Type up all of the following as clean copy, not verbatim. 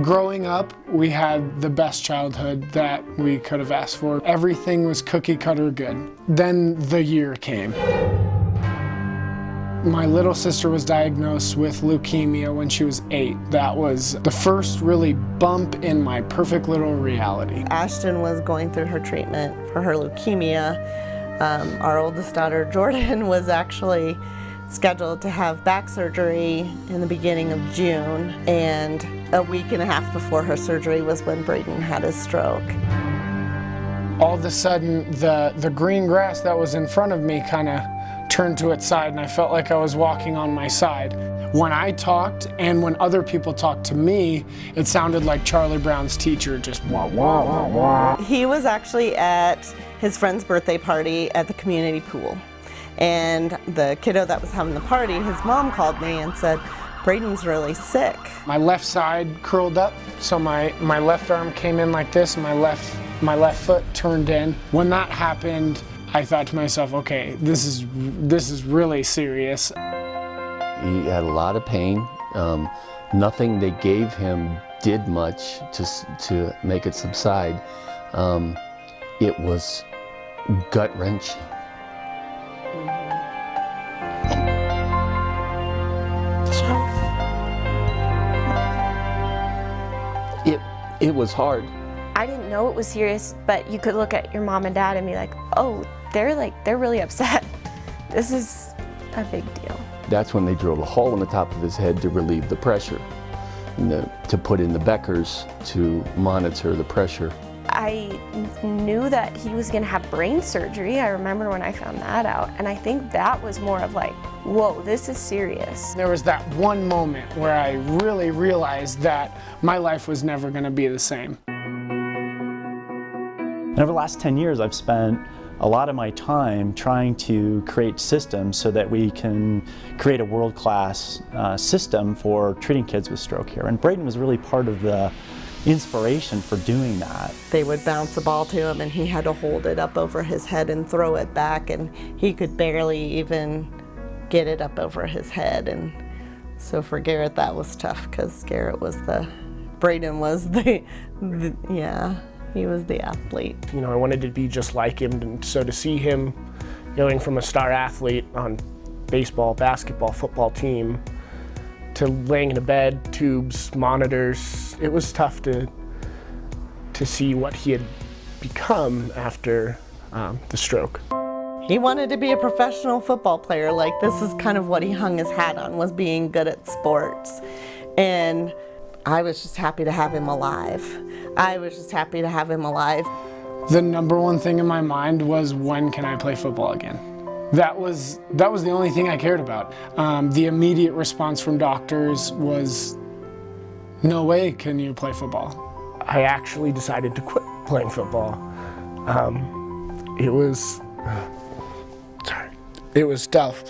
Growing up, we had the best childhood that we could have asked for. Everything was cookie cutter good. Then the year came. My little sister was diagnosed with leukemia when she was 8. That was the first really bump in my perfect little reality. Ashton was going through her treatment for her leukemia. Our oldest daughter, Jordan, was actually scheduled to have back surgery in the beginning of June, and a week and a half before her surgery was when Braden had his stroke. All of a sudden, the green grass that was in front of me kind of turned to its side, and I felt like I was walking on my side. When I talked and when other people talked to me, it sounded like Charlie Brown's teacher, just wah, wah, wah, wah. He was actually at his friend's birthday party at the community pool. And the kiddo that was having the party, his mom called me and said, Braden's really sick. My left side curled up, so my left arm came in like this, and my left foot turned in. When that happened, I thought to myself, okay, this is really serious. He had a lot of pain. Nothing they gave him did much to make it subside. It was gut-wrenching. It was hard. I didn't know it was serious, but you could look at your mom and dad and be like, oh, they're really upset. This is a big deal. That's when they drilled a hole in the top of his head to relieve the pressure, and to put in the Beckers to monitor the pressure. I knew that he was gonna have brain surgery. I remember when I found that out, and I think that was more of like, whoa, this is serious. There was that one moment where I really realized that my life was never gonna be the same. And over the last 10 years, I've spent a lot of my time trying to create systems so that we can create a world-class system for treating kids with stroke here. And Braden was really part of the inspiration for doing that. They would bounce the ball to him and he had to hold it up over his head and throw it back, and he could barely even get it up over his head. And so for Garrett that was tough, because Garrett was Braden was yeah, he was the athlete. You know, I wanted to be just like him, and so to see him going from a star athlete on baseball, basketball, football team to laying in a bed, tubes, monitors, it was tough to see what he had become after the stroke. He wanted to be a professional football player. Like, this is kind of what he hung his hat on, was being good at sports. And I was just happy to have him alive. I was just happy to have him alive. The number one thing in my mind was, when can I play football again? That was the only thing I cared about. The immediate response from doctors was, no way can you play football. I actually decided to quit playing football. It was tough,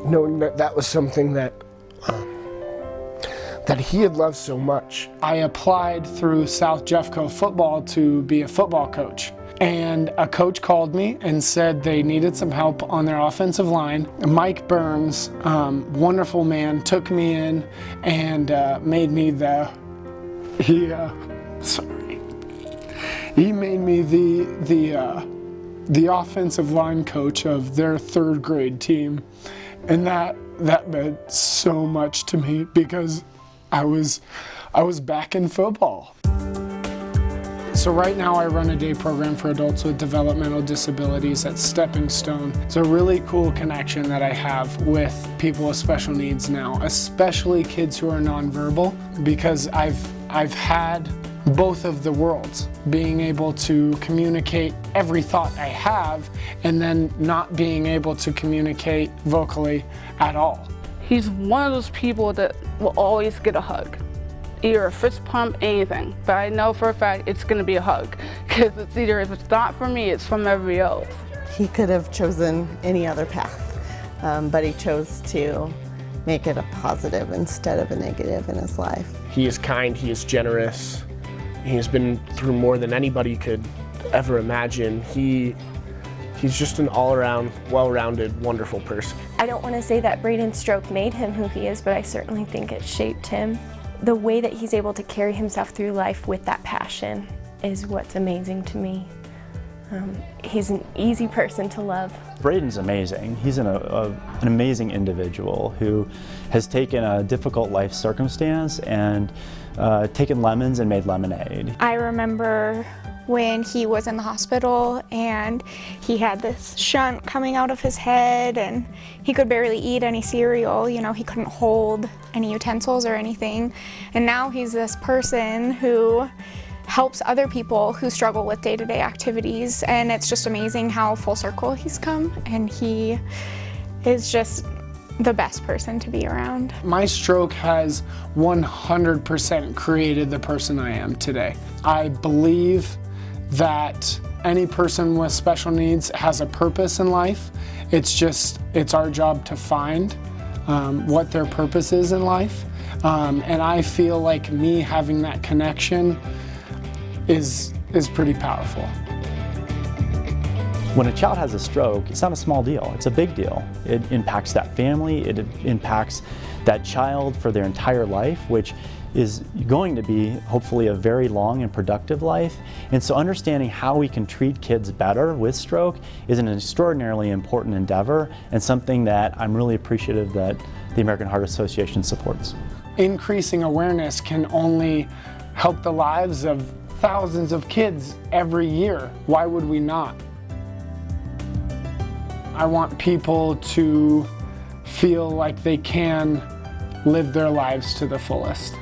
knowing that was something that he had loved so much. I applied through South Jeffco football to be a football coach. And a coach called me and said they needed some help on their offensive line. Mike Burns, wonderful man, took me in and made me he made me the offensive line coach of their 3rd grade team. And that meant so much to me, because I was back in football. So right now I run a day program for adults with developmental disabilities at Stepping Stone. It's a really cool connection that I have with people with special needs now, especially kids who are nonverbal, because I've had both of the worlds, being able to communicate every thought I have and then not being able to communicate vocally at all. He's one of those people that will always get a hug. Either a fist pump, anything. But I know for a fact it's gonna be a hug, because it's either, if it's not from me, it's from everybody else. He could have chosen any other path, but he chose to make it a positive instead of a negative in his life. He is kind, he is generous. He has been through more than anybody could ever imagine. He He's just an all-around, well-rounded, wonderful person. I don't want to say that Braden's stroke made him who he is, but I certainly think it shaped him. The way that he's able to carry himself through life with that passion is what's amazing to me. He's an easy person to love. Braden's amazing. He's an amazing individual who has taken a difficult life circumstance and taken lemons and made lemonade. I remember when he was in the hospital and he had this shunt coming out of his head and he could barely eat any cereal, you know, he couldn't hold any utensils or anything. And now he's this person who helps other people who struggle with day-to-day activities, and it's just amazing how full circle he's come, and he is just the best person to be around. My stroke has 100% created the person I am today. I believe that any person with special needs has a purpose in life. It's our job to find what their purpose is in life. And I feel like me having that connection is pretty powerful. When a child has a stroke, it's not a small deal, it's a big deal. It impacts that family, it impacts that child for their entire life, which is going to be hopefully a very long and productive life. And so understanding how we can treat kids better with stroke is an extraordinarily important endeavor and something that I'm really appreciative that the American Heart Association supports. Increasing awareness can only help the lives of thousands of kids every year. Why would we not? I want people to feel like they can live their lives to the fullest.